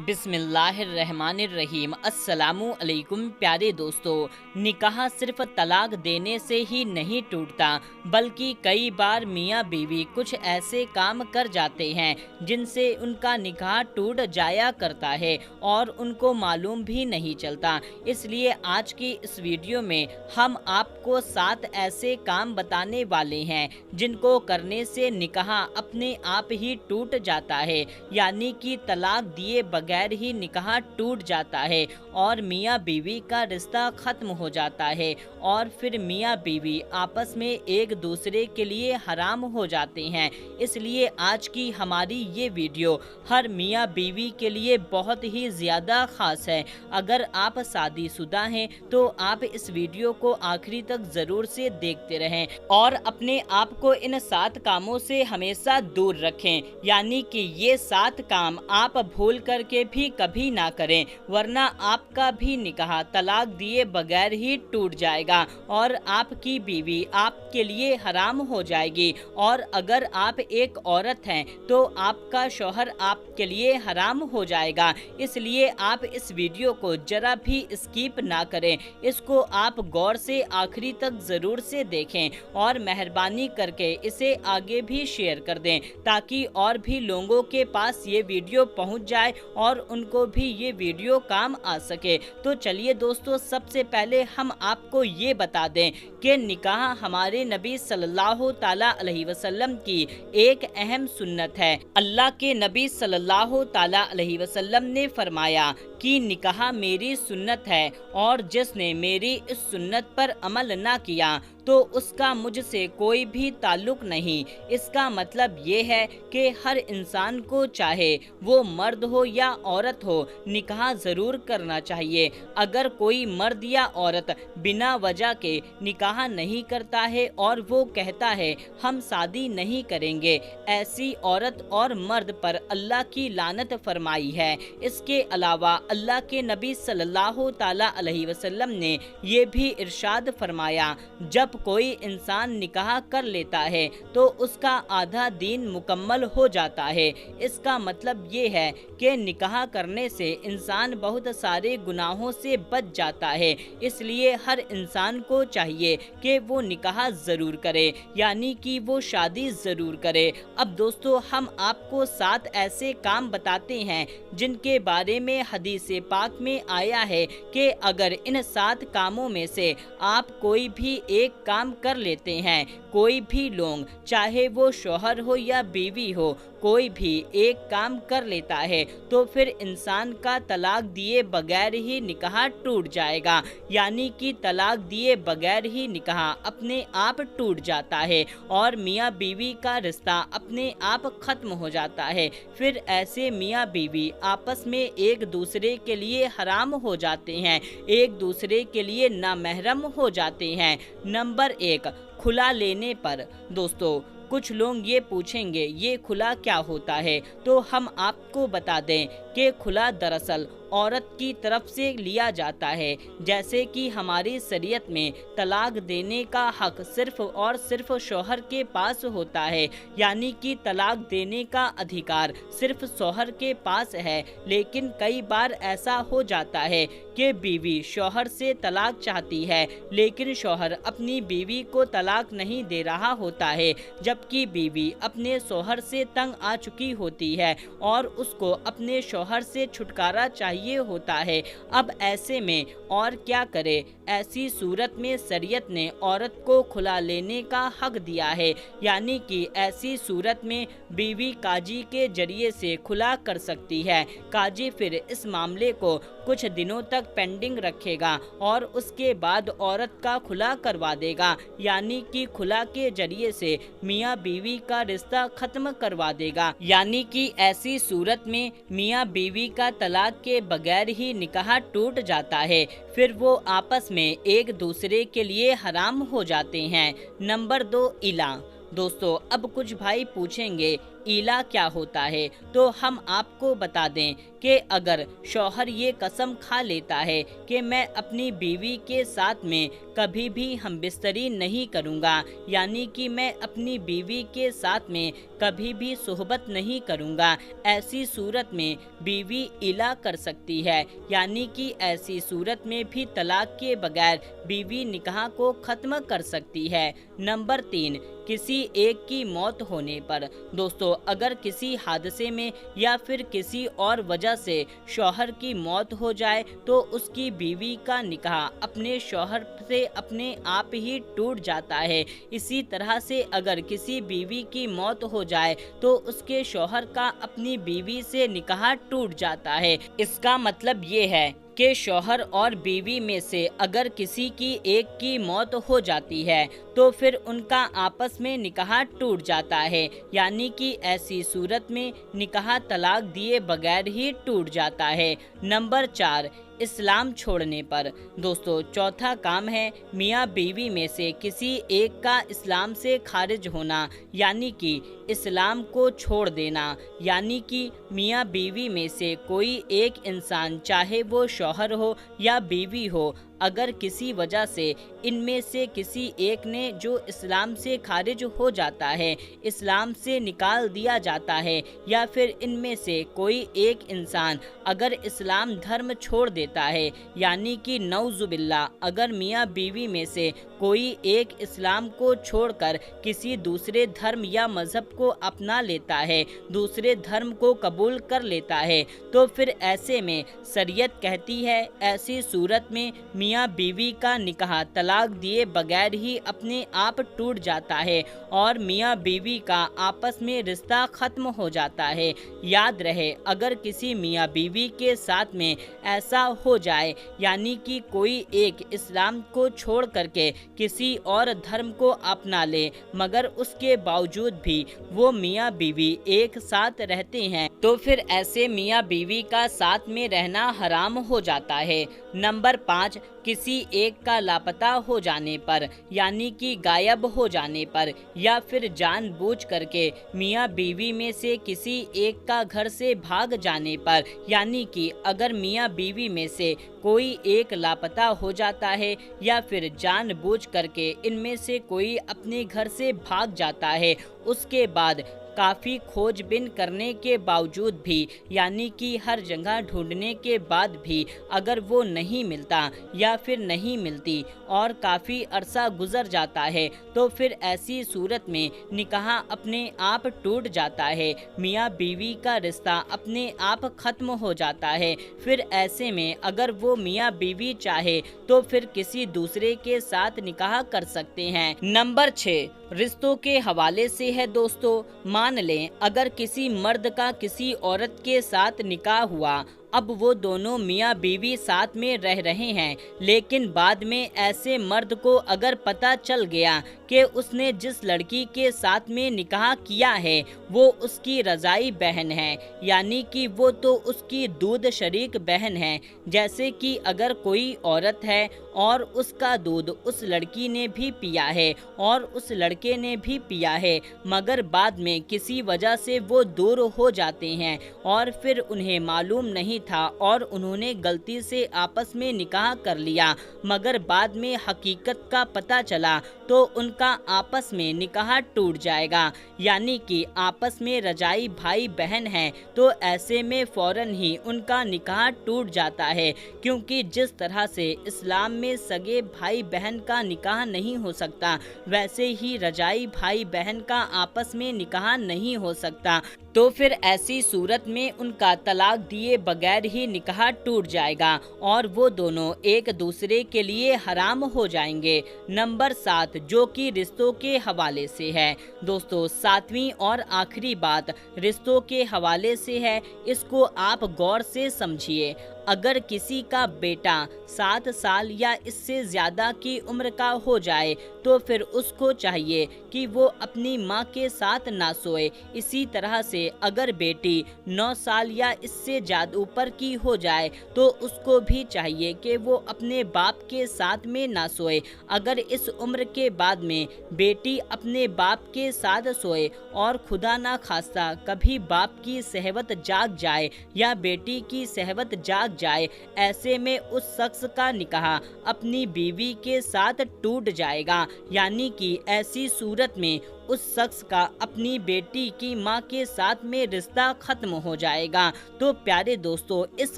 बिस्मिल्लाहिर्रहमानिर्रहीम। अस्सलामु अलैकुम प्यारे दोस्तों। निकाह सिर्फ तलाक देने से ही नहीं टूटता, बल्कि कई बार मियाँ बीवी कुछ ऐसे काम कर जाते हैं जिनसे उनका निकाह टूट जाया करता है और उनको मालूम भी नहीं चलता। इसलिए आज की इस वीडियो में हम आपको 7 ऐसे काम बताने वाले हैं जिनको करने से निकाह अपने आप ही टूट जाता है, यानी कि तलाक दिए बगैर ही निकाह टूट जाता है और मियाँ बीवी का रिश्ता ख़त्म हो जाता है और फिर मियाँ बीवी आपस में एक दूसरे के लिए हराम हो जाते हैं। इसलिए आज की हमारी ये वीडियो हर मियाँ बीवी के लिए बहुत ही ज़्यादा ख़ास है। अगर आप शादीशुदा हैं तो आप इस वीडियो को आखिरी तक ज़रूर से देखते रहें और अपने आप को इन 7 कामों से हमेशा दूर रखें, यानी कि ये 7 काम आप भूल करके भी कभी ना करें, वरना आपका भी निकाह तलाक दिए बगैर ही टूट जाएगा और आपकी बीवी आपके लिए हराम हो जाएगी। और अगर आप एक औरत हैं तो आपका शौहर आपके लिए हराम हो जाएगा। इसलिए आप इस वीडियो को जरा भी स्किप ना करें, इसको आप गौर से आखिरी तक ज़रूर से देखें और मेहरबानी करके इसे आगे भी शेयर कर दें ताकि और भी लोगों के पास ये वीडियो पहुंच जाए और उनको भी ये वीडियो काम आ सके। तो चलिए दोस्तों, सबसे पहले हम आपको ये बता दें कि निकाह हमारे नबी सल्लल्लाहु ताला अलैहि वसल्लम की एक अहम सुन्नत है। अल्लाह के नबी सल्लल्लाहु ताला अलैहि वसल्लम ने फरमाया कि निकाह मेरी सुन्नत है और जिसने मेरी इस सुन्नत पर अमल ना किया तो उसका मुझसे कोई भी ताल्लुक नहीं। इसका मतलब ये है कि हर इंसान को, चाहे वो मर्द हो या औरत हो, निकाह ज़रूर करना चाहिए। अगर कोई मर्द या औरत बिना वजह के निकाह नहीं करता है और वो कहता है हम शादी नहीं करेंगे, ऐसी औरत और मर्द पर अल्लाह की लानत फरमाई है। इसके अलावा अल्लाह के नबी सल्लल्लाहु ताला अलैहि वसल्लम ने ये भी इरशाद फरमाया, जब कोई इंसान निकाह कर लेता है तो उसका आधा दीन मुकम्मल हो जाता है। इसका मतलब ये है कि निकाह करने से इंसान बहुत सारे गुनाहों से बच जाता है। इसलिए हर इंसान को चाहिए कि वो निकाह ज़रूर करे, यानी कि वो शादी ज़रूर करे। अब दोस्तों, हम आपको 7 ऐसे काम बताते हैं जिनके बारे में हदीस पाक में आया है कि अगर इन 7 कामों में से आप कोई भी एक काम कर लेते हैं, कोई भी लोग, चाहे वो शौहर हो या बीवी हो, कोई भी एक काम कर लेता है तो फिर इंसान का तलाक दिए बगैर ही निकाह टूट जाएगा, यानी कि तलाक दिए बगैर ही निकाह अपने आप टूट जाता है और मियाँ बीवी का रिश्ता अपने आप ख़त्म हो जाता है। फिर ऐसे मियाँ बीवी आपस में एक दूसरे के लिए हराम हो जाते हैं, एक दूसरे के लिए नामहरम हो जाते हैं। नंबर 1, खुला लेने पर। दोस्तों, कुछ लोग ये पूछेंगे ये खुला क्या होता है, तो हम आपको बता दें कि खुला दरअसल औरत की तरफ से लिया जाता है। जैसे कि हमारी शरीयत में तलाक देने का हक सिर्फ और सिर्फ शौहर के पास होता है, यानी कि तलाक देने का अधिकार सिर्फ शौहर के पास है। लेकिन कई बार ऐसा हो जाता है कि बीवी शौहर से तलाक चाहती है लेकिन शौहर अपनी बीवी को तलाक नहीं दे रहा होता है, जबकि बीवी अपने शौहर से तंग आ चुकी होती है और उसको अपने शौहर से छुटकारा चाहिए होता है। अब ऐसे में और क्या करे? ऐसी सूरत में शरीयत ने औरत को खुला लेने का हक दिया है, यानी कि ऐसी सूरत में बीवी काजी के जरिए से खुला कर सकती है। काजी फिर इस मामले को कुछ दिनों तक पेंडिंग रखेगा और उसके बाद औरत का खुला करवा देगा, यानी कि खुला के जरिए से मियाँ बीवी का रिश्ता खत्म करवा देगा। यानी कि ऐसी सूरत में मियाँ बीवी का तलाक के बगैर ही निकाह टूट जाता है, फिर वो आपस में एक दूसरे के लिए हराम हो जाते हैं। नंबर 2, इला। दोस्तों, अब कुछ भाई पूछेंगे ईला क्या होता है, तो हम आपको बता दें कि अगर शौहर ये कसम खा लेता है कि मैं अपनी बीवी के साथ में कभी भी हमबिस्तरी नहीं करूँगा, यानी कि मैं अपनी बीवी के साथ में कभी भी सोहबत नहीं करूँगा, ऐसी सूरत में बीवी इला कर सकती है, यानी कि ऐसी सूरत में भी तलाक के बगैर बीवी निकाह को ख़त्म कर सकती है। नंबर 3, किसी एक की मौत होने पर। दोस्तों, अगर किसी हादसे में या फिर किसी और वजह से शौहर की मौत हो जाए तो उसकी बीवी का निकाह अपने शौहर से अपने आप ही टूट जाता है। इसी तरह से अगर किसी बीवी की मौत हो जाए तो उसके शौहर का अपनी बीवी से निकाह टूट जाता है। इसका मतलब ये है कि शौहर और बीवी में से अगर किसी की एक की मौत हो जाती है तो फिर उनका आपस में निकाह टूट जाता है, यानी कि ऐसी सूरत में निकाह तलाक दिए बगैर ही टूट जाता है। नंबर 4, इस्लाम छोड़ने पर। दोस्तों, चौथा काम है मियाँ बीवी में से किसी एक का इस्लाम से खारिज होना, यानी कि इस्लाम को छोड़ देना, यानी कि मियाँ बीवी में से कोई एक इंसान, चाहे वो शौहर हो या बीवी हो, अगर किसी वजह से इनमें से किसी एक ने जो इस्लाम से खारिज हो जाता है, इस्लाम से निकाल दिया जाता है, या फिर इनमें से कोई एक इंसान अगर इस्लाम धर्म छोड़ देता है, यानी कि नऊजुबिल्ला, अगर मियाँ बीवी में से कोई एक इस्लाम को छोड़कर किसी दूसरे धर्म या मज़हब को अपना लेता है, दूसरे धर्म को कबूल कर लेता है, तो फिर ऐसे में शरीयत कहती है ऐसी सूरत में मियाँ बीवी का निकाह तलाक दिए बगैर ही अपने आप टूट जाता है और मियाँ बीवी का आपस में रिश्ता ख़त्म हो जाता है। याद रहे, अगर किसी मियाँ बीवी के साथ में ऐसा हो जाए, यानी कि कोई एक इस्लाम को छोड़ करके किसी और धर्म को अपना ले, मगर उसके बावजूद भी वो मियाँ बीवी एक साथ रहते हैं, तो फिर ऐसे मियाँ बीवी का साथ में रहना हराम हो जाता है। नंबर 5, किसी एक का लापता हो जाने पर, यानी कि गायब हो जाने पर, या फिर जानबूझ करके मियाँ बीवी में से किसी एक का घर से भाग जाने पर, यानी कि अगर मियाँ बीवी में से कोई एक लापता हो जाता है या फिर जानबूझ करके इनमें से कोई अपने घर से भाग जाता है, उसके बाद काफ़ी खोजबीन करने के बावजूद भी, यानी कि हर जगह ढूंढने के बाद भी अगर वो नहीं मिलता या फिर नहीं मिलती और काफ़ी अरसा गुजर जाता है, तो फिर ऐसी सूरत में निकाह अपने आप टूट जाता है, मियाँ बीवी का रिश्ता अपने आप ख़त्म हो जाता है। फिर ऐसे में अगर वो मियाँ बीवी चाहे तो फिर किसी दूसरे के साथ निकाह कर सकते हैं। नंबर 6, रिश्तों के हवाले से है। दोस्तों, मान लें अगर किसी मर्द का किसी औरत के साथ निकाह हुआ, अब वो दोनों मियाँ बीवी साथ में रह रहे हैं, लेकिन बाद में ऐसे मर्द को अगर पता चल गया कि उसने जिस लड़की के साथ में निकाह किया है वो उसकी रज़ाई बहन है, यानी कि वो तो उसकी दूध शरीक बहन है। जैसे कि अगर कोई औरत है और उसका दूध उस लड़की ने भी पिया है और उस लड़के ने भी पिया है, मगर बाद में किसी वजह से वो दूर हो जाते हैं और फिर उन्हें मालूम नहीं था और उन्होंने गलती से आपस में निकाह कर लिया, मगर बाद में हकीकत का पता चला, तो उनका आपस में निकाह टूट जाएगा, यानी कि आपस में रजाई भाई बहन हैं, तो ऐसे में फौरन ही उनका निकाह टूट जाता है, क्योंकि जिस तरह से इस्लाम में सगे भाई बहन का निकाह नहीं हो सकता, वैसे ही रजाई भाई बहन का आपस में निकाह नहीं हो सकता, तो फिर ऐसी सूरत में उनका तलाक दिए बगैर ही निकाह टूट जाएगा और वो दोनों एक दूसरे के लिए हराम हो जाएंगे। नंबर 7, जो कि रिश्तों के हवाले से है। दोस्तों, 7वीं और आखिरी बात रिश्तों के हवाले से है, इसको आप गौर से समझिए। अगर किसी का बेटा 7 साल या इससे ज़्यादा की उम्र का हो जाए तो फिर उसको चाहिए कि वो अपनी माँ के साथ ना सोए। इसी तरह से अगर बेटी 9 साल या इससे ज़्यादा ऊपर की हो जाए तो उसको भी चाहिए कि वो अपने बाप के साथ में ना सोए। अगर इस उम्र के बाद में बेटी अपने बाप के साथ सोए और खुदा ना खास्ता कभी बाप की सहवत जाग जाए या बेटी की सहवत जाग जाए, ऐसे में उस शख्स का निकाह अपनी बीवी के साथ टूट जाएगा। यानी कि ऐसी सूरत में उस शख्स का अपनी बेटी की माँ के साथ में रिश्ता खत्म हो जाएगा। तो प्यारे दोस्तों, इस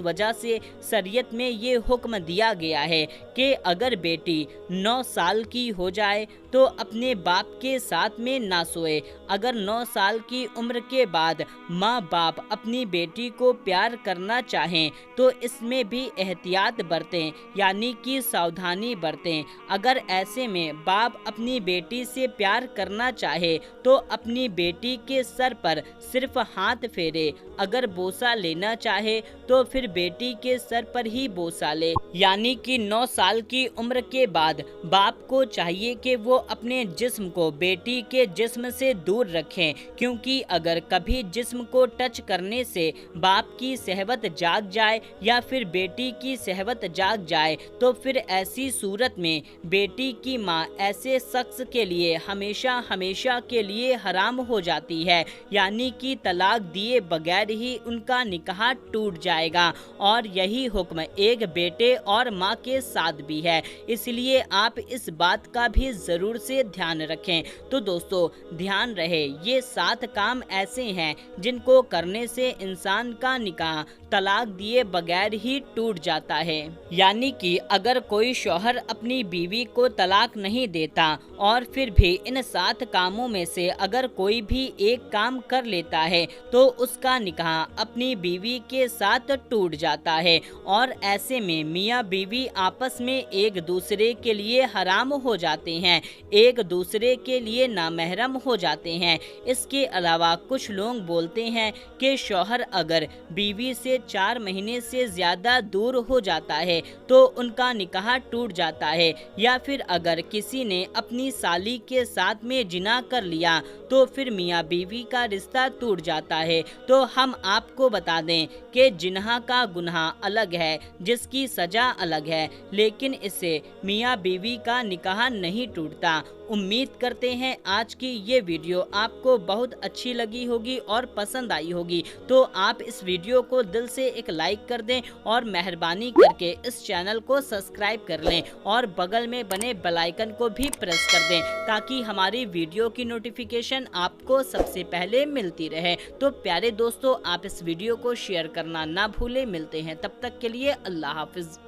वजह से शरीयत में ये हुक्म दिया गया है कि अगर बेटी 9 साल की हो जाए तो अपने बाप के साथ में ना सोए। अगर 9 साल की उम्र के बाद माँ बाप अपनी बेटी को प्यार करना चाहें तो इसमें भी एहतियात बरतें, यानी कि सावधानी बरतें। अगर ऐसे में बाप अपनी बेटी से प्यार करना चाहे तो अपनी बेटी के सर पर सिर्फ हाथ फेरे। अगर बोसा लेना चाहे तो फिर बेटी के सर पर ही बोसा ले। यानी कि 9 साल की उम्र के बाद बाप को चाहिए कि वो अपने जिस्म को बेटी के जिस्म से दूर रखें, क्योंकि अगर कभी जिस्म को टच करने से बाप की सहवत जाग जाए या फिर बेटी की सहवत जाग जाए तो फिर ऐसी सूरत में बेटी की माँ ऐसे शख्स के लिए हमेशा हमेशा के लिए हराम हो जाती है। यानी कि तलाक दिए बगैर ही उनका निकाह टूट जाएगा। और यही हुक्म एक बेटे और माँ के साथ भी है, इसलिए आप इस बात का भी ज़रूर से ध्यान रखें। तो दोस्तों, ध्यान रहे, ये 7 काम ऐसे हैं जिनको करने से इंसान का निकाह तलाक दिए बगैर ही टूट जाता है। यानी कि अगर कोई शौहर अपनी बीवी को तलाक नहीं देता और फिर भी इन 7 कामों में से अगर कोई भी एक काम कर लेता है तो उसका निकाह अपनी बीवी के साथ टूट जाता है और ऐसे में मियाँ बीवी आपस में एक दूसरे के लिए हराम हो जाते हैं, एक दूसरे के लिए नामहरम हो जाते हैं। इसके अलावा कुछ लोग बोलते हैं कि शौहर अगर बीवी से 4 महीने से ज़्यादा दूर हो जाता है तो उनका निकाह टूट जाता है, या फिर अगर किसी ने अपनी साली के साथ में जिना कर लिया तो फिर मियाँ बीवी का रिश्ता टूट जाता है। तो हम आपको बता दें कि जिन्हा का गुनाह अलग है, जिसकी सज़ा अलग है, लेकिन इससे मियाँ बीवी का निकाह नहीं टूटता। उम्मीद करते हैं आज की ये वीडियो आपको बहुत अच्छी लगी होगी और पसंद आई होगी। तो आप इस वीडियो को दिल से एक लाइक कर दें और मेहरबानी करके इस चैनल को सब्सक्राइब कर लें और बगल में बने बेल आइकन को भी प्रेस कर दें ताकि हमारी वीडियो की नोटिफिकेशन आपको सबसे पहले मिलती रहे। तो प्यारे दोस्तों, आप इस वीडियो को शेयर करना ना भूलें। मिलते हैं तब तक के लिए अल्लाह हाफिज़।